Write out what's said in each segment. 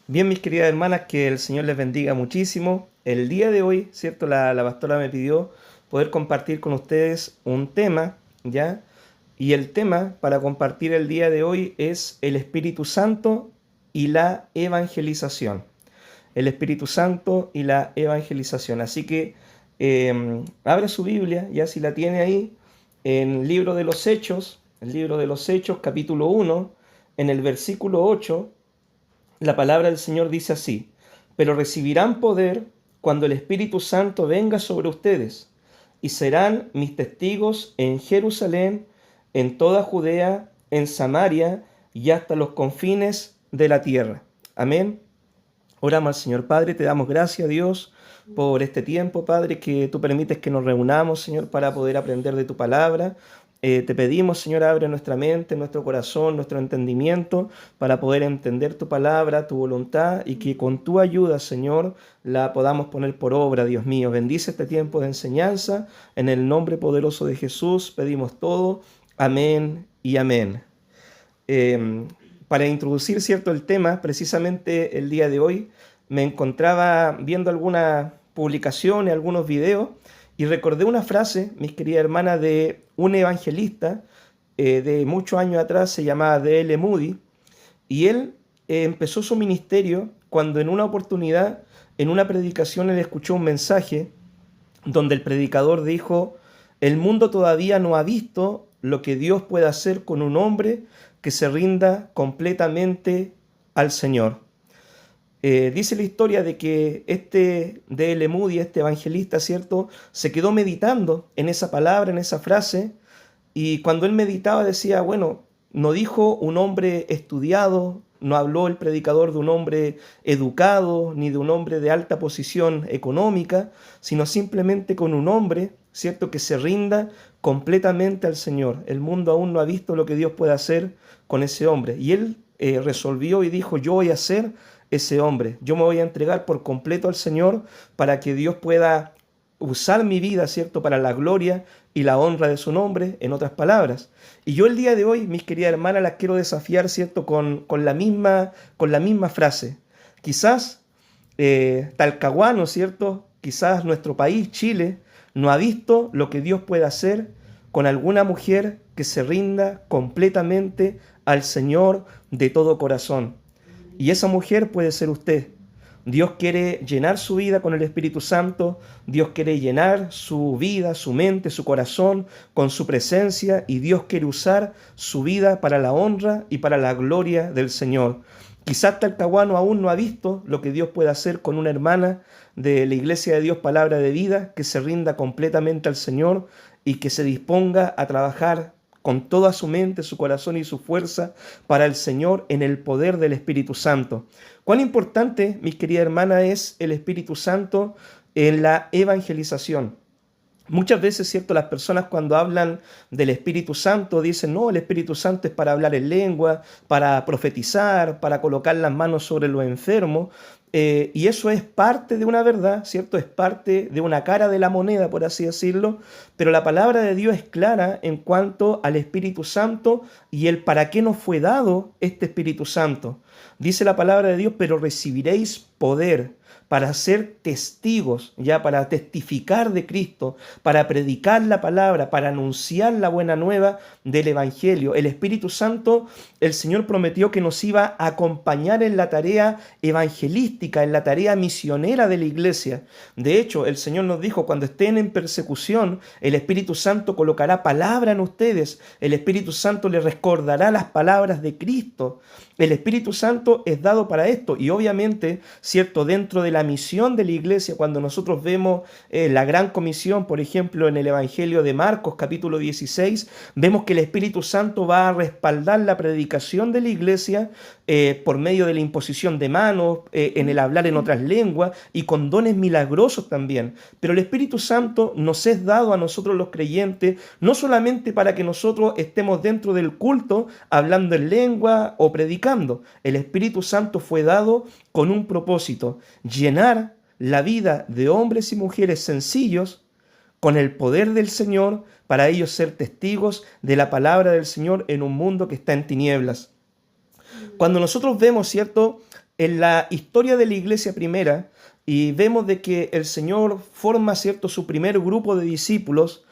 Bien, mis queridas hermanas, que el Señor les bendiga muchísimo. El día de hoy, ¿cierto? La pastora me pidió poder compartir con ustedes un tema, ¿ya? Y el tema para compartir el día de hoy es el Espíritu Santo y la evangelización. El Espíritu Santo y la evangelización. Así que abra su Biblia, ya si la tiene ahí, en el libro de los Hechos, capítulo 1, en el versículo 8. La palabra del Señor dice así: pero recibirán poder cuando el Espíritu Santo venga sobre ustedes, y serán mis testigos en Jerusalén, en toda Judea, en Samaria y hasta los confines de la tierra. Amén. Oramos al Señor. Padre, te damos gracias, Dios, por este tiempo, Padre, que tú permites que nos reunamos, Señor, para poder aprender de tu palabra. Te pedimos, Señor, abre nuestra mente, nuestro corazón, nuestro entendimiento, para poder entender tu palabra, tu voluntad, y que con tu ayuda, Señor, la podamos poner por obra, Dios mío. Bendice este tiempo de enseñanza. En el nombre poderoso de Jesús pedimos todo. Amén y amén. Eh, para introducir cierto el tema, precisamente el día de hoy me encontraba viendo algunas publicaciones, algunos videos, y recordé una frase, mis queridas hermanas, de un evangelista de muchos años atrás. Se llamaba D.L. Moody, y él empezó su ministerio cuando en una oportunidad, en una predicación, él escuchó un mensaje donde el predicador dijo: el mundo todavía no ha visto lo que Dios puede hacer con un hombre que se rinda completamente al Señor. Dice la historia de que este D.L. Moody, este evangelista, ¿cierto?, se quedó meditando en esa palabra, en esa frase, y cuando él meditaba decía, bueno, no dijo un hombre estudiado, no habló el predicador de un hombre educado, ni de un hombre de alta posición económica, sino simplemente con un hombre, ¿cierto?, que se rinda completamente al Señor. El mundo aún no ha visto lo que Dios puede hacer con ese hombre. Y él resolvió y dijo: yo voy a ser ese hombre, yo me voy a entregar por completo al Señor para que Dios pueda usar mi vida, ¿cierto?, para la gloria y la honra de su nombre, en otras palabras. Y yo el día de hoy, mis queridas hermanas, las quiero desafiar, ¿cierto?, con la misma frase. Quizás Talcahuano, ¿cierto?, quizás nuestro país, Chile, no ha visto lo que Dios puede hacer con alguna mujer que se rinda completamente al Señor de todo corazón. Y esa mujer puede ser usted. Dios quiere llenar su vida con el Espíritu Santo. Dios quiere llenar su vida, su mente, su corazón con su presencia, y Dios quiere usar su vida para la honra y para la gloria del Señor. Quizás Talcahuano aún no ha visto lo que Dios puede hacer con una hermana de la Iglesia de Dios Palabra de Vida que se rinda completamente al Señor y que se disponga a trabajar con toda su mente, su corazón y su fuerza para el Señor en el poder del Espíritu Santo. Cuán importante, mis queridas hermanas, es el Espíritu Santo en la evangelización. Muchas veces, ¿cierto?, las personas cuando hablan del Espíritu Santo dicen: no, el Espíritu Santo es para hablar en lengua, para profetizar, para colocar las manos sobre los enfermos. Y eso es parte de una verdad, ¿cierto? Es parte de una cara de la moneda, por así decirlo. Pero la palabra de Dios es clara en cuanto al Espíritu Santo y el para qué nos fue dado este Espíritu Santo. Dice la palabra de Dios: pero recibiréis poder para ser testigos, ya para testificar de Cristo, para predicar la palabra, para anunciar la buena nueva del Evangelio. El Espíritu Santo, el Señor prometió que nos iba a acompañar en la tarea evangelística, en la tarea misionera de la iglesia. De hecho, el Señor nos dijo: cuando estén en persecución, el Espíritu Santo colocará palabra en ustedes, el Espíritu Santo les recordará las palabras de Cristo. El Espíritu Santo es dado para esto, y obviamente, ¿cierto?, dentro de la misión de la iglesia, cuando nosotros vemos la gran comisión, por ejemplo, en el Evangelio de Marcos, capítulo 16, vemos que el Espíritu Santo va a respaldar la predicación de la iglesia por medio de la imposición de manos, en el hablar en otras lenguas y con dones milagrosos también. Pero el Espíritu Santo nos es dado a nosotros los creyentes, no solamente para que nosotros estemos dentro del culto hablando en lengua o predicando. El Espíritu Santo fue dado con un propósito: llenar la vida de hombres y mujeres sencillos con el poder del Señor, para ellos ser testigos de la palabra del Señor en un mundo que está en tinieblas. Cuando nosotros vemos, ¿cierto?, en la historia de la iglesia primera y vemos de que el Señor forma, ¿cierto?, su primer grupo de discípulos.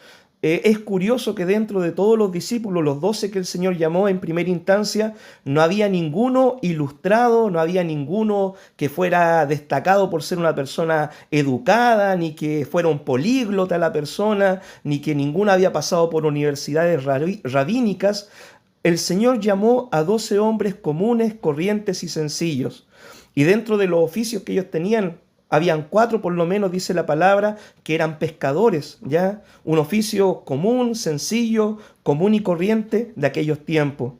Es curioso que dentro de todos los discípulos, los 12 que el Señor llamó en primera instancia, no había ninguno ilustrado, no había ninguno que fuera destacado por ser una persona educada, ni que fuera un políglota la persona, ni que ninguno había pasado por universidades rabínicas. El Señor llamó a 12 hombres comunes, corrientes y sencillos. Y dentro de los oficios que ellos tenían, habían 4 por lo menos, dice la palabra, que eran pescadores, ¿ya? Un oficio común, sencillo, común y corriente de aquellos tiempos.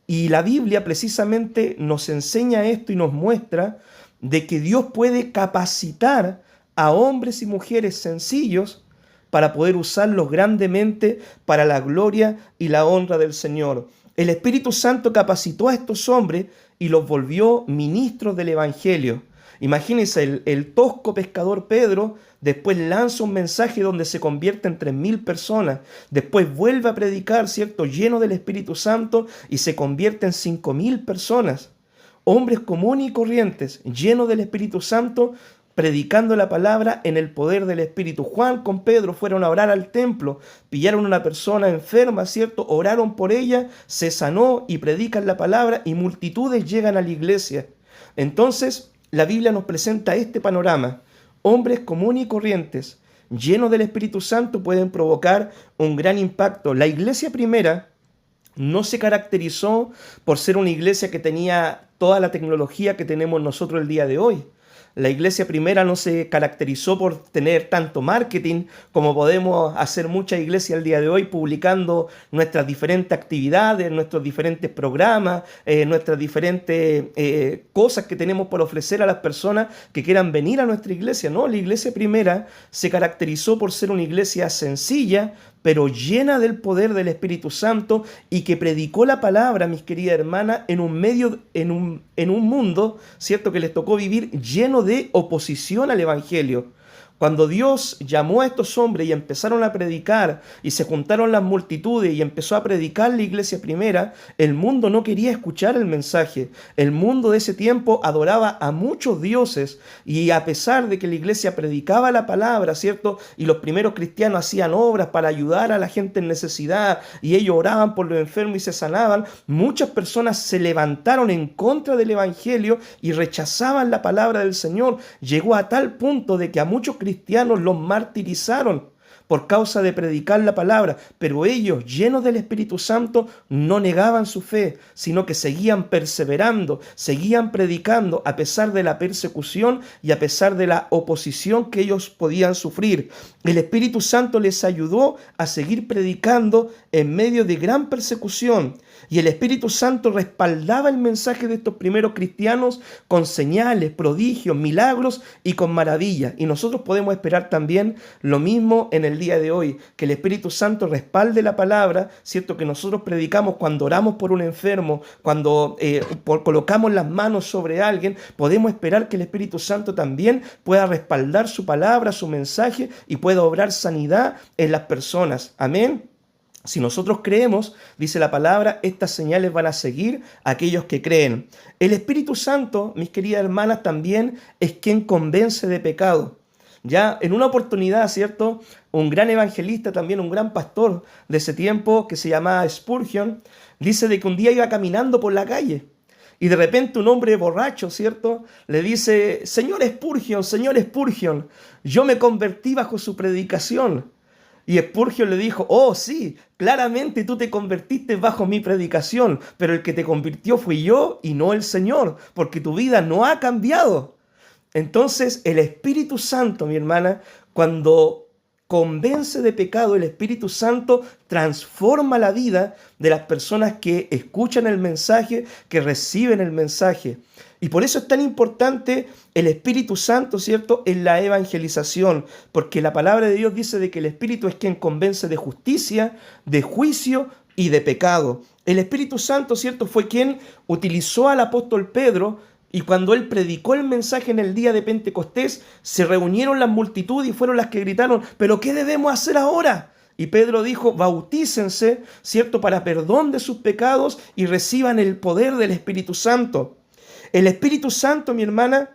Y la Biblia precisamente nos enseña esto y nos muestra de que Dios puede capacitar a hombres y mujeres sencillos para poder usarlos grandemente para la gloria y la honra del Señor. El Espíritu Santo capacitó a estos hombres y los volvió ministros del Evangelio. Imagínense, el tosco pescador Pedro después lanza un mensaje donde se convierte en 3.000 personas. Después vuelve a predicar, ¿cierto?, lleno del Espíritu Santo y se convierte en 5.000 personas. Hombres comunes y corrientes, llenos del Espíritu Santo, predicando la palabra en el poder del Espíritu. Juan con Pedro fueron a orar al templo, pillaron a una persona enferma, ¿cierto?, oraron por ella, se sanó y predican la palabra y multitudes llegan a la iglesia. Entonces, la Biblia nos presenta este panorama. Hombres comunes y corrientes, llenos del Espíritu Santo, pueden provocar un gran impacto. La iglesia primera no se caracterizó por ser una iglesia que tenía toda la tecnología que tenemos nosotros el día de hoy. La iglesia primera no se caracterizó por tener tanto marketing como podemos hacer muchas iglesias el día de hoy, publicando nuestras diferentes actividades, nuestros diferentes programas, nuestras diferentes cosas que tenemos por ofrecer a las personas que quieran venir a nuestra iglesia. No, la iglesia primera se caracterizó por ser una iglesia sencilla, pero llena del poder del Espíritu Santo y que predicó la palabra, mis queridas hermanas, en un mundo, ¿cierto?, que les tocó vivir lleno de oposición al Evangelio. Cuando Dios llamó a estos hombres y empezaron a predicar y se juntaron las multitudes y empezó a predicar la iglesia primera, el mundo no quería escuchar el mensaje. El mundo de ese tiempo adoraba a muchos dioses y a pesar de que la iglesia predicaba la palabra, ¿cierto?, y los primeros cristianos hacían obras para ayudar a la gente en necesidad y ellos oraban por los enfermos y se sanaban, muchas personas se levantaron en contra del evangelio y rechazaban la palabra del Señor. Llegó a tal punto de que a muchos cristianos los martirizaron por causa de predicar la palabra, pero ellos, llenos del Espíritu Santo, no negaban su fe, sino que seguían perseverando, seguían predicando a pesar de la persecución y a pesar de la oposición que ellos podían sufrir. El Espíritu Santo les ayudó a seguir predicando en medio de gran persecución. Y el Espíritu Santo respaldaba el mensaje de estos primeros cristianos con señales, prodigios, milagros y con maravillas. Y nosotros podemos esperar también lo mismo en el día de hoy, que el Espíritu Santo respalde la palabra, ¿cierto?, que nosotros predicamos cuando oramos por un enfermo, cuando colocamos las manos sobre alguien. Podemos esperar que el Espíritu Santo también pueda respaldar su palabra, su mensaje y pueda obrar sanidad en las personas. Amén. Si nosotros creemos, dice la palabra, estas señales van a seguir a aquellos que creen. El Espíritu Santo, mis queridas hermanas, también es quien convence de pecado. Ya en una oportunidad, ¿cierto?, un gran evangelista, también un gran pastor de ese tiempo que se llamaba Spurgeon, dice de que un día iba caminando por la calle y de repente un hombre borracho, ¿cierto?, le dice: señor Spurgeon, yo me convertí bajo su predicación. Y Spurgeon le dijo: oh sí, claramente tú te convertiste bajo mi predicación, pero el que te convirtió fui yo y no el Señor, porque tu vida no ha cambiado. Entonces el Espíritu Santo, mi hermana, cuando convence de pecado, el Espíritu Santo transforma la vida de las personas que escuchan el mensaje, que reciben el mensaje. Y por eso es tan importante el Espíritu Santo, ¿cierto?, en la evangelización, porque la palabra de Dios dice de que el Espíritu es quien convence de justicia, de juicio y de pecado. El Espíritu Santo, ¿cierto?, fue quien utilizó al apóstol Pedro. Y cuando él predicó el mensaje en el día de Pentecostés, se reunieron las multitudes y fueron las que gritaron: ¿pero qué debemos hacer ahora? Y Pedro dijo: bautícense, ¿cierto?, para perdón de sus pecados y reciban el poder del Espíritu Santo. El Espíritu Santo, mi hermana,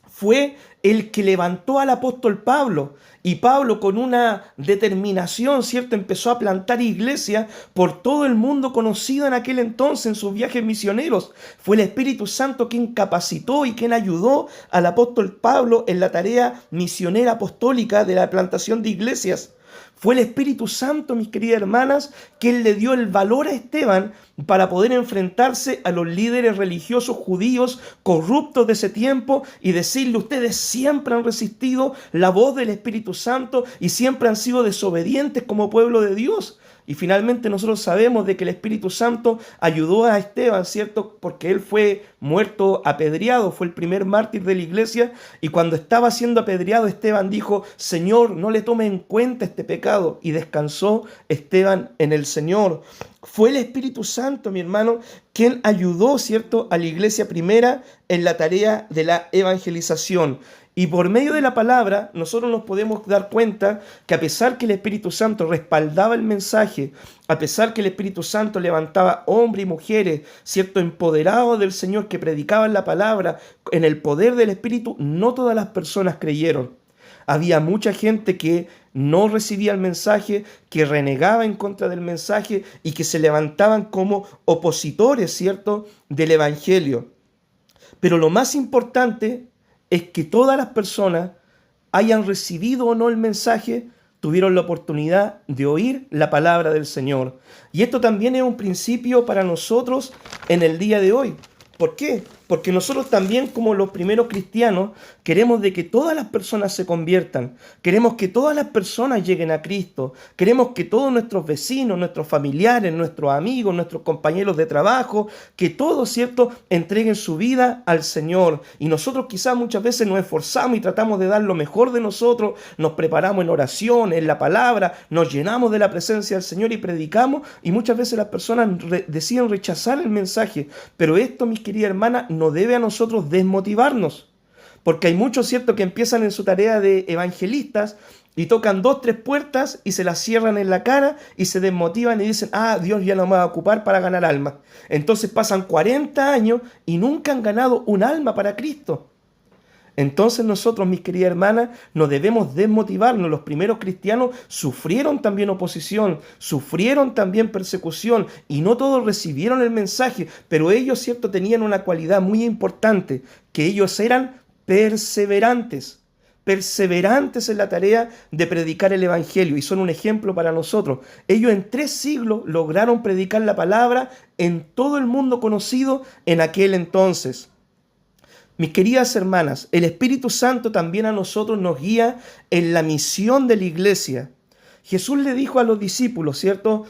fue el que levantó al apóstol Pablo. Y Pablo, con una determinación, ¿cierto?, empezó a plantar iglesias por todo el mundo conocido en aquel entonces en sus viajes misioneros. Fue el Espíritu Santo quien capacitó y quien ayudó al apóstol Pablo en la tarea misionera apostólica de la plantación de iglesias. Fue el Espíritu Santo, mis queridas hermanas, quien le dio el valor a Esteban para poder enfrentarse a los líderes religiosos judíos corruptos de ese tiempo y decirle: ustedes siempre han resistido la voz del Espíritu Santo y siempre han sido desobedientes como pueblo de Dios. Y finalmente nosotros sabemos de que el Espíritu Santo ayudó a Esteban, ¿cierto? Porque él fue muerto apedreado, fue el primer mártir de la iglesia. Y cuando estaba siendo apedreado, Esteban dijo: Señor, no le tome en cuenta este pecado. Y descansó Esteban en el Señor. Fue el Espíritu Santo, mi hermano, quien ayudó, ¿cierto?, a la iglesia primera en la tarea de la evangelización. Y por medio de la palabra, nosotros nos podemos dar cuenta que a pesar que el Espíritu Santo respaldaba el mensaje, a pesar que el Espíritu Santo levantaba hombres y mujeres, ¿cierto?, empoderados del Señor, que predicaban la palabra en el poder del Espíritu, no todas las personas creyeron. Había mucha gente que no recibía el mensaje, que renegaba en contra del mensaje y que se levantaban como opositores, ¿cierto?, del Evangelio. Pero lo más importante es que todas las personas, hayan recibido o no el mensaje, tuvieron la oportunidad de oír la palabra del Señor. Y esto también es un principio para nosotros en el día de hoy. ¿Por qué? Porque nosotros también, como los primeros cristianos, queremos de que todas las personas se conviertan. Queremos que todas las personas lleguen a Cristo. Queremos que todos nuestros vecinos, nuestros familiares, nuestros amigos, nuestros compañeros de trabajo, que todos, ¿cierto?, entreguen su vida al Señor. Y nosotros quizás muchas veces nos esforzamos y tratamos de dar lo mejor de nosotros. Nos preparamos en oración, en la palabra, nos llenamos de la presencia del Señor y predicamos. Y muchas veces las personas deciden rechazar el mensaje. Pero esto, mis queridas hermanas, no debe a nosotros desmotivarnos, porque hay muchos, ¿cierto?, que empiezan en su tarea de evangelistas y tocan 2, 3 puertas y se las cierran en la cara y se desmotivan y dicen: Dios ya no me va a ocupar para ganar almas. Entonces pasan 40 años y nunca han ganado un alma para Cristo. Entonces nosotros, mis queridas hermanas, no debemos desmotivarnos. Los primeros cristianos sufrieron también oposición, sufrieron también persecución, y no todos recibieron el mensaje, pero ellos, ¿cierto?, tenían una cualidad muy importante, que ellos eran perseverantes en la tarea de predicar el Evangelio, y son un ejemplo para nosotros. Ellos en 3 siglos lograron predicar la palabra en todo el mundo conocido en aquel entonces. Mis queridas hermanas, el Espíritu Santo también a nosotros nos guía en la misión de la iglesia. Jesús le dijo a los discípulos, ¿cierto?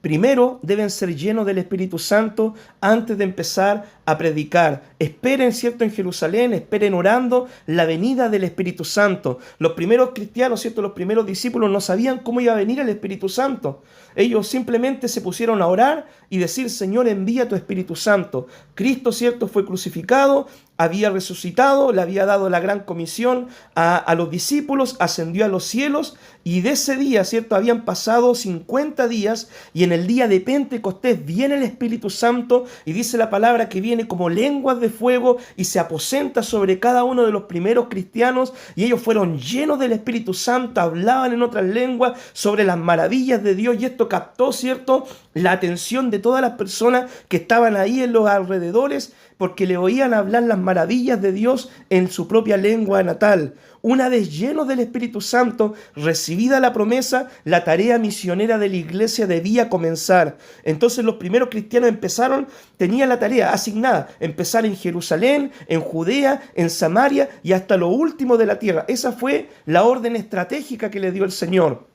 Primero deben ser llenos del Espíritu Santo antes de empezar a predicar. Esperen, ¿cierto?, en Jerusalén, esperen orando la venida del Espíritu Santo. Los primeros cristianos, ¿cierto?, los primeros discípulos no sabían cómo iba a venir el Espíritu Santo. Ellos simplemente se pusieron a orar y decir: Señor, envía tu Espíritu Santo. Cristo, ¿cierto?, fue crucificado, había resucitado, le había dado la gran comisión a los discípulos, ascendió a los cielos, y de ese día, ¿cierto?, habían pasado 50 días, y en el día de Pentecostés viene el Espíritu Santo, y dice la palabra que viene como lenguas de fuego y se aposenta sobre cada uno de los primeros cristianos, y ellos fueron llenos del Espíritu Santo, hablaban en otras lenguas sobre las maravillas de Dios, y esto captó, ¿cierto?, la atención de todas las personas que estaban ahí en los alrededores, porque le oían hablar las maravillas de Dios en su propia lengua natal. Una vez llenos del Espíritu Santo, recibida la promesa, la tarea misionera de la iglesia debía comenzar. Entonces los primeros cristianos tenían la tarea asignada: empezar en Jerusalén, en Judea, en Samaria y hasta lo último de la tierra. Esa fue la orden estratégica que le dio el Señor.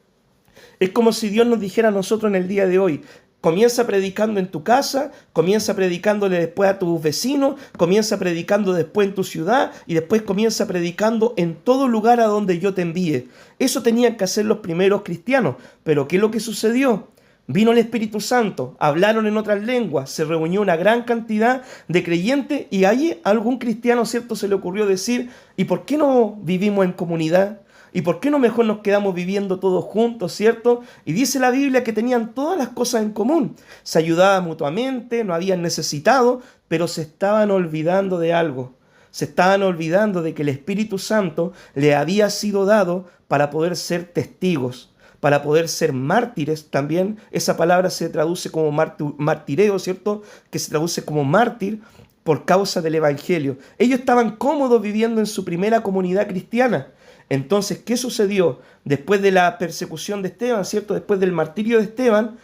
Es como si Dios nos dijera a nosotros en el día de hoy: comienza predicando en tu casa, comienza predicándole después a tus vecinos, comienza predicando después en tu ciudad y después comienza predicando en todo lugar a donde yo te envíe. Eso tenían que hacer los primeros cristianos. Pero ¿qué es lo que sucedió? Vino el Espíritu Santo, hablaron en otras lenguas, se reunió una gran cantidad de creyentes, y allí a algún cristiano, ¿cierto?, se le ocurrió decir: ¿y por qué no vivimos en comunidad? ¿Y por qué no mejor nos quedamos viviendo todos juntos, cierto? Y dice la Biblia que tenían todas las cosas en común. Se ayudaban mutuamente, no habían necesitado, pero se estaban olvidando de algo. Se estaban olvidando de que el Espíritu Santo le había sido dado para poder ser testigos, para poder ser mártires también. Esa palabra se traduce como martireo, ¿cierto? Que se traduce como mártir por causa del Evangelio. Ellos estaban cómodos viviendo en su primera comunidad cristiana. Entonces, ¿qué sucedió? Después de la persecución de Esteban, ¿cierto? Después del martirio de Esteban,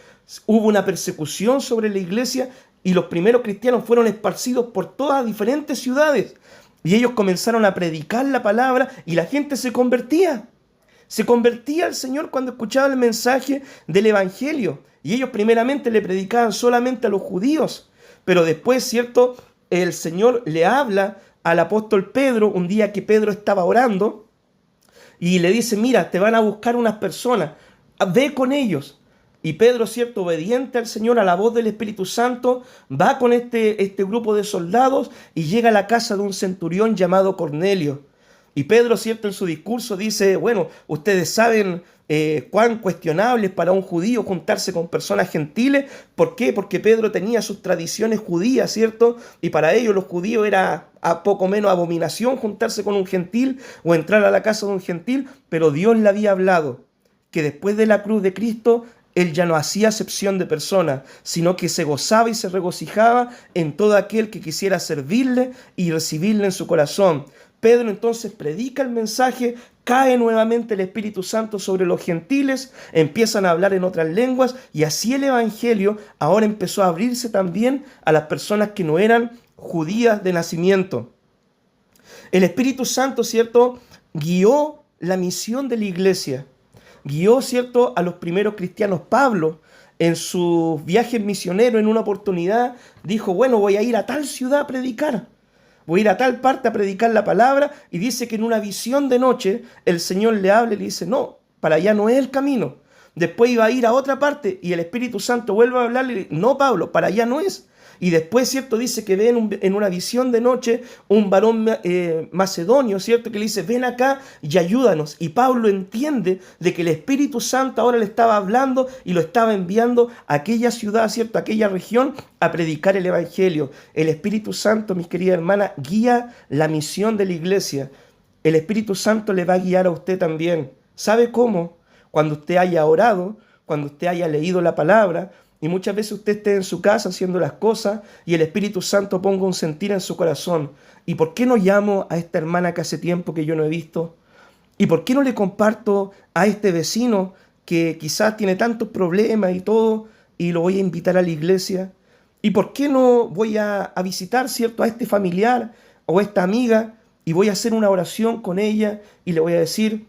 hubo una persecución sobre la iglesia y los primeros cristianos fueron esparcidos por todas diferentes ciudades. Y ellos comenzaron a predicar la palabra y la gente se convertía. Se convertía al Señor cuando escuchaba el mensaje del Evangelio. Y ellos primeramente le predicaban solamente a los judíos. Pero después, ¿cierto? El Señor le habla al apóstol Pedro un día que Pedro estaba orando y le dice, mira, te van a buscar unas personas, ve con ellos. Y Pedro, cierto, obediente al Señor, a la voz del Espíritu Santo, va con este grupo de soldados y llega a la casa de un centurión llamado Cornelio. Y Pedro, cierto, en su discurso dice, bueno, ustedes saben cuán cuestionable es para un judío juntarse con personas gentiles. ¿Por qué? Porque Pedro tenía sus tradiciones judías, ¿cierto? Y para ellos los judíos era a poco menos abominación juntarse con un gentil o entrar a la casa de un gentil, pero Dios le había hablado que después de la cruz de Cristo, Él ya no hacía acepción de personas, sino que se gozaba y se regocijaba en todo aquel que quisiera servirle y recibirle en su corazón. Pedro entonces predica el mensaje, cae nuevamente el Espíritu Santo sobre los gentiles, empiezan a hablar en otras lenguas y así el Evangelio ahora empezó a abrirse también a las personas que no eran judías de nacimiento. El Espíritu Santo, ¿cierto?, guió la misión de la iglesia, guió, ¿cierto?, a los primeros cristianos. Pablo, en sus viajes misioneros, en una oportunidad, dijo, bueno, voy a ir a tal ciudad a predicar. Voy a ir a tal parte a predicar la palabra, y dice que en una visión de noche el Señor le habla y le dice, no, para allá no es el camino. Después iba a ir a otra parte y el Espíritu Santo vuelve a hablarle y le dice, no, Pablo, para allá no es. Y después, ¿cierto?, dice que ve en una visión de noche un varón macedonio, ¿cierto?, que le dice, ven acá y ayúdanos. Y Pablo entiende de que el Espíritu Santo ahora le estaba hablando y lo estaba enviando a aquella ciudad, ¿cierto?, a aquella región, a predicar el Evangelio. El Espíritu Santo, mis queridas hermanas, guía la misión de la iglesia. El Espíritu Santo le va a guiar a usted también. ¿Sabe cómo? Cuando usted haya orado, cuando usted haya leído la palabra, y muchas veces usted esté en su casa haciendo las cosas y el Espíritu Santo ponga un sentir en su corazón. ¿Y por qué no llamo a esta hermana que hace tiempo que yo no he visto? ¿Y por qué no le comparto a este vecino que quizás tiene tantos problemas y todo y lo voy a invitar a la iglesia? ¿Y por qué no voy a visitar, ¿cierto?, a este familiar o a esta amiga y voy a hacer una oración con ella y le voy a decir,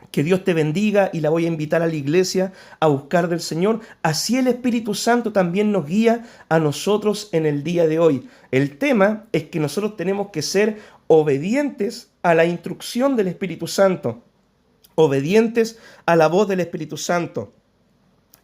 que Dios te bendiga, y la voy a invitar a la iglesia a buscar del Señor? Así el Espíritu Santo también nos guía a nosotros en el día de hoy. El tema es que nosotros tenemos que ser obedientes a la instrucción del Espíritu Santo, obedientes a la voz del Espíritu Santo.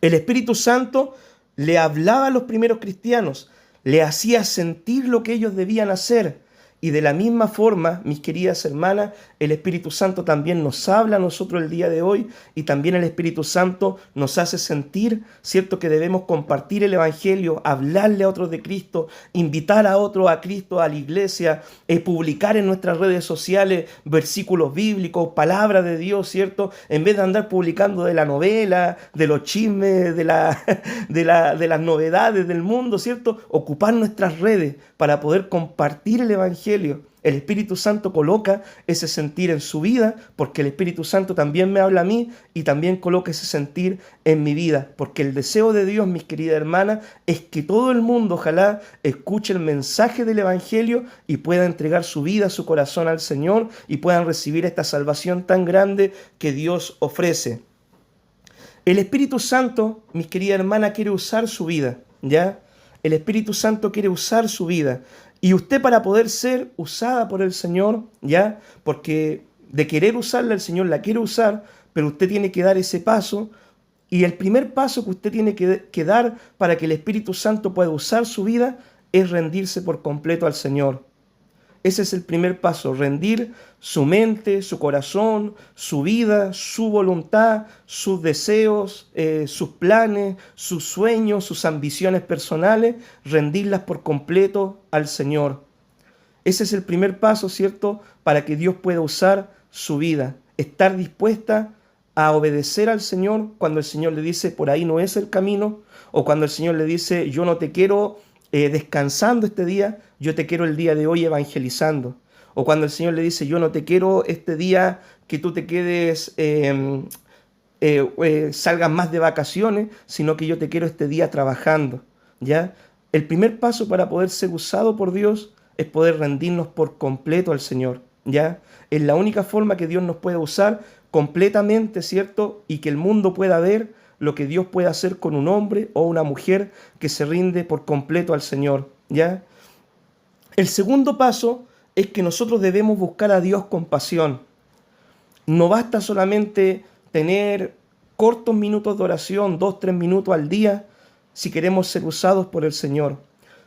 El Espíritu Santo le hablaba a los primeros cristianos, le hacía sentir lo que ellos debían hacer. Y de la misma forma, mis queridas hermanas, el Espíritu Santo también nos habla a nosotros el día de hoy, y también el Espíritu Santo nos hace sentir, ¿cierto?, que debemos compartir el Evangelio, hablarle a otros de Cristo, invitar a otros a Cristo, a la iglesia, publicar en nuestras redes sociales versículos bíblicos, palabra de Dios, ¿cierto? En vez de andar publicando de la novela, de los chismes, de las novedades del mundo, ¿cierto? Ocupar nuestras redes para poder compartir el Evangelio. El Espíritu Santo coloca ese sentir en su vida, porque el Espíritu Santo también me habla a mí y también coloca ese sentir en mi vida, porque el deseo de Dios, mis queridas hermanas, es que todo el mundo ojalá escuche el mensaje del Evangelio y pueda entregar su vida, su corazón al Señor, y puedan recibir esta salvación tan grande que Dios ofrece. El Espíritu Santo, mis queridas hermanas, quiere usar su vida, ¿ya? El Espíritu Santo quiere usar su vida. Y usted, para poder ser usada por el Señor, ¿ya? Porque de querer usarla, el Señor la quiere usar, pero usted tiene que dar ese paso. Y el primer paso que usted tiene que dar para que el Espíritu Santo pueda usar su vida es rendirse por completo al Señor. Ese es el primer paso, rendir su mente, su corazón, su vida, su voluntad, sus deseos, sus planes, sus sueños, sus ambiciones personales, rendirlas por completo al Señor. Ese es el primer paso, ¿cierto?, para que Dios pueda usar su vida. Estar dispuesta a obedecer al Señor cuando el Señor le dice, por ahí no es el camino, o cuando el Señor le dice, yo no te quiero descansando este día, yo te quiero el día de hoy evangelizando. O cuando el Señor le dice, yo no te quiero este día que tú te quedes, salgas más de vacaciones, sino que yo te quiero este día trabajando, ¿ya? El primer paso para poder ser usado por Dios es poder rendirnos por completo al Señor, ¿ya? Es la única forma que Dios nos puede usar completamente, ¿cierto? Y que el mundo pueda ver lo que Dios puede hacer con un hombre o una mujer que se rinde por completo al Señor, ¿ya? El segundo paso es que nosotros debemos buscar a Dios con pasión. No basta solamente tener cortos minutos de oración, 2, 3 minutos al día, si queremos ser usados por el Señor.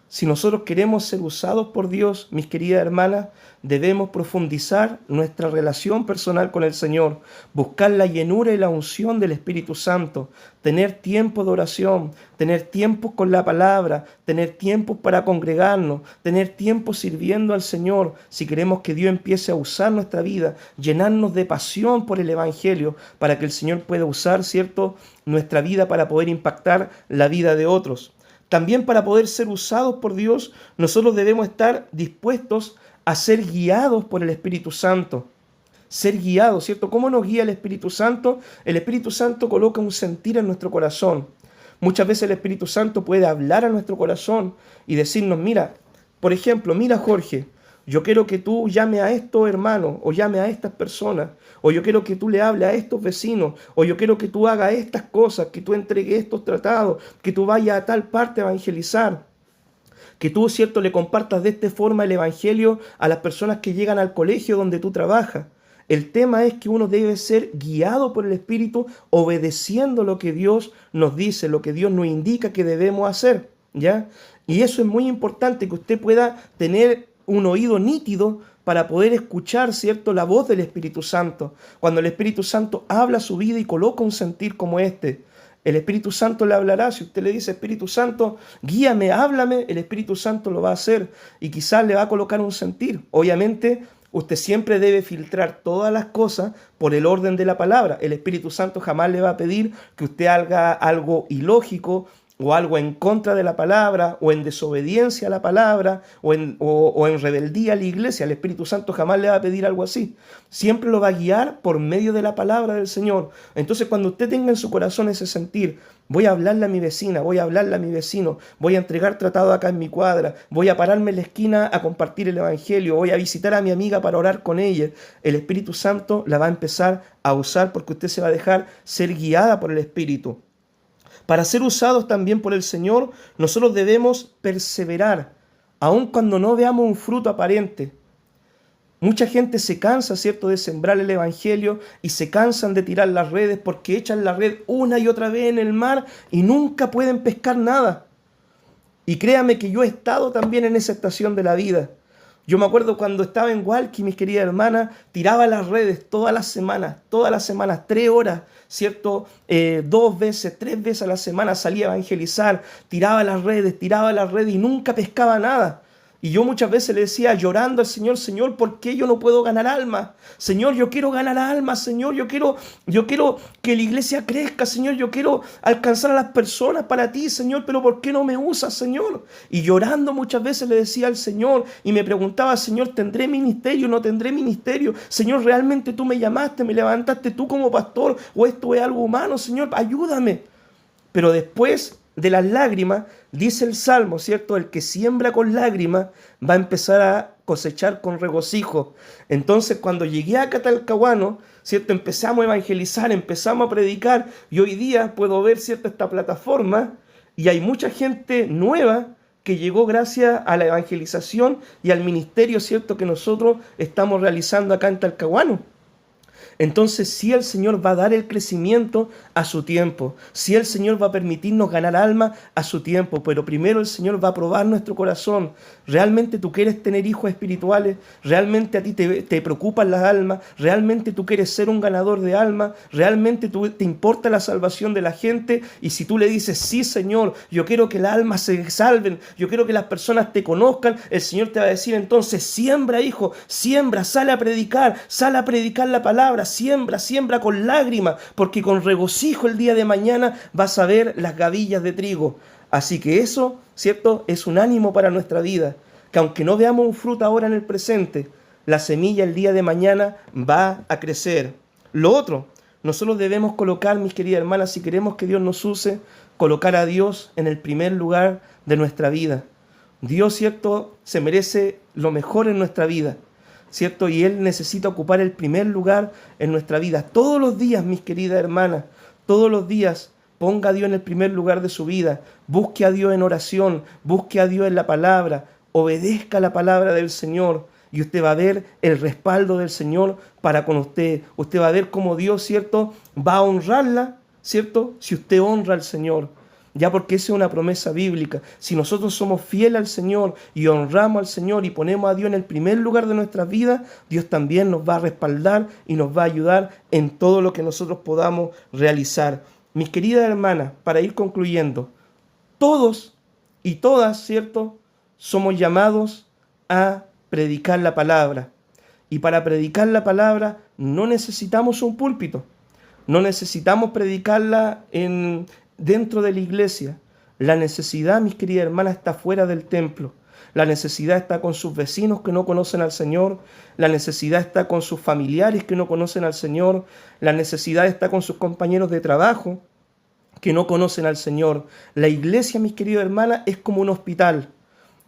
Si nosotros queremos ser usados por Dios, mis queridas hermanas, debemos profundizar nuestra relación personal con el Señor, buscar la llenura y la unción del Espíritu Santo, tener tiempo de oración, tener tiempos con la palabra, tener tiempos para congregarnos, tener tiempo sirviendo al Señor. Si queremos que Dios empiece a usar nuestra vida, llenarnos de pasión por el Evangelio, para que el Señor pueda usar, ¿cierto?, nuestra vida para poder impactar la vida de otros. También para poder ser usados por Dios, nosotros debemos estar dispuestos a ser guiados por el Espíritu Santo. Ser guiados, ¿cierto? ¿Cómo nos guía el Espíritu Santo? El Espíritu Santo coloca un sentir en nuestro corazón. Muchas veces el Espíritu Santo puede hablar a nuestro corazón y decirnos, mira, por ejemplo, mira Jorge, yo quiero que tú llame a estos hermanos o llame a estas personas, o yo quiero que tú le hables a estos vecinos, o yo quiero que tú hagas estas cosas, que tú entregues estos tratados, que tú vayas a tal parte a evangelizar, que tú, ¿cierto?, le compartas de esta forma el evangelio a las personas que llegan al colegio donde tú trabajas. El tema es que uno debe ser guiado por el Espíritu, obedeciendo lo que Dios nos dice, lo que Dios nos indica que debemos hacer, ¿ya? Y eso es muy importante, que usted pueda tener un oído nítido para poder escuchar, ¿cierto?, la voz del Espíritu Santo. Cuando el Espíritu Santo habla a su vida y coloca un sentir como este, el Espíritu Santo le hablará. Si usted le dice, Espíritu Santo, guíame, háblame, el Espíritu Santo lo va a hacer y quizás le va a colocar un sentir. Obviamente, usted siempre debe filtrar todas las cosas por el orden de la palabra. El Espíritu Santo jamás le va a pedir que usted haga algo ilógico, o algo en contra de la palabra, o en desobediencia a la palabra, o en rebeldía a la iglesia. El Espíritu Santo jamás le va a pedir algo así. Siempre lo va a guiar por medio de la palabra del Señor. Entonces, cuando usted tenga en su corazón ese sentir, voy a hablarle a mi vecina, voy a hablarle a mi vecino, voy a entregar tratado acá en mi cuadra, voy a pararme en la esquina a compartir el Evangelio, voy a visitar a mi amiga para orar con ella, el Espíritu Santo la va a empezar a usar, porque usted se va a dejar ser guiada por el Espíritu. Para ser usados también por el Señor, nosotros debemos perseverar, aun cuando no veamos un fruto aparente. Mucha gente se cansa, ¿cierto?, de sembrar el Evangelio y se cansan de tirar las redes porque echan la red una y otra vez en el mar y nunca pueden pescar nada. Y créame que yo he estado también en esa estación de la vida. Yo me acuerdo cuando estaba en Hualqui, mis queridas hermanas, tiraba las redes todas las semanas, 3 horas, ¿cierto? 2 veces, 3 veces a la semana salía a evangelizar, tiraba las redes y nunca pescaba nada. Y yo muchas veces le decía, llorando al Señor, Señor, ¿por qué yo no puedo ganar almas? Señor, yo quiero ganar almas, Señor, yo quiero que la iglesia crezca, Señor, yo quiero alcanzar a las personas para ti, Señor, pero ¿por qué no me usas, Señor? Y llorando muchas veces le decía al Señor y me preguntaba, Señor, ¿tendré ministerio? ¿No tendré ministerio? Señor, ¿realmente tú me llamaste, me levantaste tú como pastor? ¿O esto es algo humano? Señor, ayúdame. Pero después de las lágrimas, dice el Salmo, ¿cierto? El que siembra con lágrimas va a empezar a cosechar con regocijo. Entonces, cuando llegué a Talcahuano, ¿cierto?, empezamos a evangelizar, empezamos a predicar, y hoy día puedo ver, ¿cierto?, esta plataforma, y hay mucha gente nueva que llegó gracias a la evangelización y al ministerio, ¿cierto?, que nosotros estamos realizando acá en Talcahuano. Entonces sí, el Señor va a dar el crecimiento a su tiempo. Sí, el Señor va a permitirnos ganar alma a su tiempo. Pero primero el Señor va a probar nuestro corazón. ¿Realmente tú quieres tener hijos espirituales? ¿Realmente a ti te preocupan las almas? ¿Realmente tú quieres ser un ganador de almas? ¿Realmente te importa la salvación de la gente? Y si tú le dices, sí, Señor, yo quiero que las almas se salven, yo quiero que las personas te conozcan, el Señor te va a decir entonces, siembra, hijo, siembra, sale a predicar la palabra, siembra con lágrimas, porque con regocijo el día de mañana vas a ver las gavillas de trigo. Así que eso, ¿cierto?, es un ánimo para nuestra vida, que aunque no veamos un fruto ahora en el presente, la semilla el día de mañana va a crecer. Lo otro, nosotros debemos colocar, mis queridas hermanas, si queremos que Dios nos use, colocar a Dios en el primer lugar de nuestra vida. Dios, ¿cierto?, se merece lo mejor en nuestra vida, ¿cierto? Y Él necesita ocupar el primer lugar en nuestra vida. Todos los días, mis queridas hermanas, todos los días, ponga a Dios en el primer lugar de su vida. Busque a Dios en oración, busque a Dios en la palabra, obedezca la palabra del Señor. Y usted va a ver el respaldo del Señor para con usted. Usted va a ver cómo Dios, ¿cierto?, va a honrarla, ¿cierto?, si usted honra al Señor. Ya, porque esa es una promesa bíblica. Si nosotros somos fieles al Señor y honramos al Señor y ponemos a Dios en el primer lugar de nuestras vidas, Dios también nos va a respaldar y nos va a ayudar en todo lo que nosotros podamos realizar. Mis queridas hermanas, para ir concluyendo, todos y todas, ¿cierto?, somos llamados a predicar la palabra. Y para predicar la palabra no necesitamos un púlpito. No necesitamos predicarla dentro de la iglesia. La necesidad, mis queridas hermanas, está fuera del templo. La necesidad está con sus vecinos que no conocen al Señor. La necesidad está con sus familiares que no conocen al Señor. La necesidad está con sus compañeros de trabajo que no conocen al Señor. La iglesia, mis queridas hermanas, es como un hospital.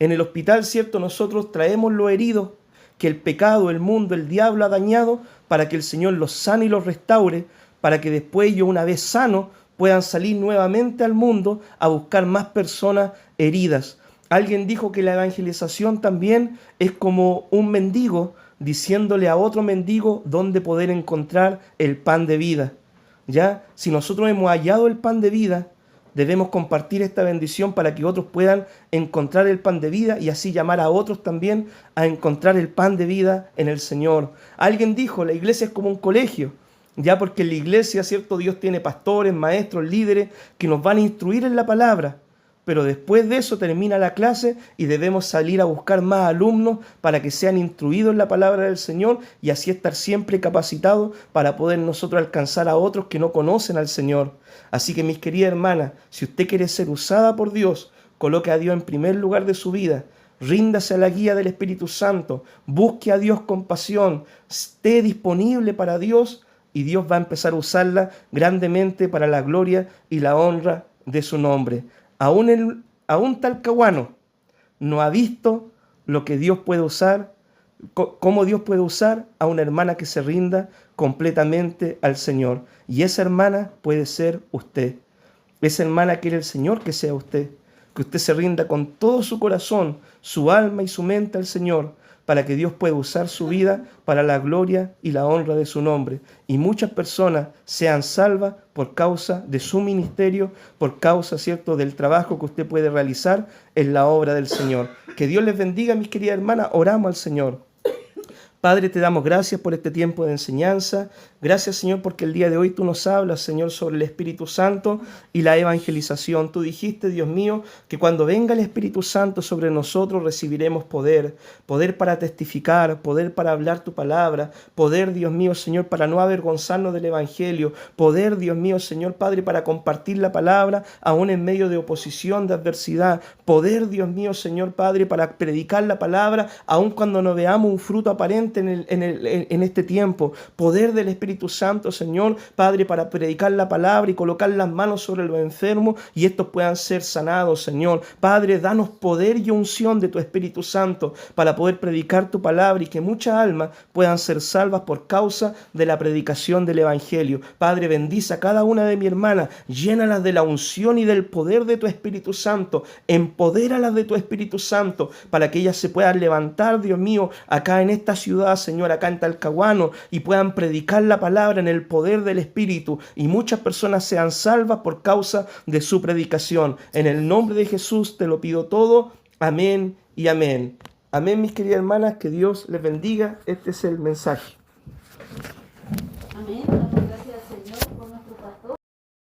En el hospital, ¿cierto?, nosotros traemos los heridos que el pecado, el mundo, el diablo ha dañado para que el Señor los sane y los restaure, para que después ellos, una vez sanos, puedan salir nuevamente al mundo a buscar más personas heridas. Alguien dijo que la evangelización también es como un mendigo diciéndole a otro mendigo dónde poder encontrar el pan de vida. ¿Ya? Si nosotros hemos hallado el pan de vida, debemos compartir esta bendición para que otros puedan encontrar el pan de vida y así llamar a otros también a encontrar el pan de vida en el Señor. Alguien dijo, la iglesia es como un colegio. Ya, porque en la iglesia, ¿cierto?, Dios tiene pastores, maestros, líderes que nos van a instruir en la palabra. Pero después de eso termina la clase y debemos salir a buscar más alumnos para que sean instruidos en la palabra del Señor y así estar siempre capacitados para poder nosotros alcanzar a otros que no conocen al Señor. Así que, mis queridas hermanas, si usted quiere ser usada por Dios, coloque a Dios en primer lugar de su vida. Ríndase a la guía del Espíritu Santo. Busque a Dios con pasión. Esté disponible para Dios. Y Dios va a empezar a usarla grandemente para la gloria y la honra de su nombre. Aún Talcahuano no ha visto lo que Dios puede usar, cómo Dios puede usar a una hermana que se rinda completamente al Señor. Y esa hermana puede ser usted. Esa hermana quiere el Señor que sea usted. Que usted se rinda con todo su corazón, su alma y su mente al Señor, para que Dios pueda usar su vida para la gloria y la honra de su nombre. Y muchas personas sean salvas por causa de su ministerio, por causa, ¿cierto?, del trabajo que usted puede realizar en la obra del Señor. Que Dios les bendiga, mis queridas hermanas. Oramos al Señor. Padre, te damos gracias por este tiempo de enseñanza. Gracias, Señor, porque el día de hoy tú nos hablas, Señor, sobre el Espíritu Santo y la evangelización. Tú dijiste, Dios mío, que cuando venga el Espíritu Santo sobre nosotros recibiremos poder. Poder para testificar, poder para hablar tu palabra. Poder, Dios mío, Señor, para no avergonzarnos del Evangelio. Poder, Dios mío, Señor, Padre, para compartir la palabra aún en medio de oposición, de adversidad. Poder, Dios mío, Señor, Padre, para predicar la palabra aún cuando no veamos un fruto aparente en este tiempo. Poder del Espíritu Santo, Señor, Padre, para predicar la palabra y colocar las manos sobre los enfermos y estos puedan ser sanados, Señor. Padre, danos poder y unción de tu Espíritu Santo para poder predicar tu palabra y que muchas almas puedan ser salvas por causa de la predicación del Evangelio. Padre, bendice a cada una de mis hermanas, llénalas de la unción y del poder de tu Espíritu Santo, empodéralas de tu Espíritu Santo para que ellas se puedan levantar, Dios mío, acá en esta ciudad ciudad, Señor, acá en Talcahuano, y puedan predicar la palabra en el poder del Espíritu, y muchas personas sean salvas por causa de su predicación. En el nombre de Jesús te lo pido todo. Amén y amén. Amén, mis queridas hermanas, que Dios les bendiga. Este es el mensaje. Amén.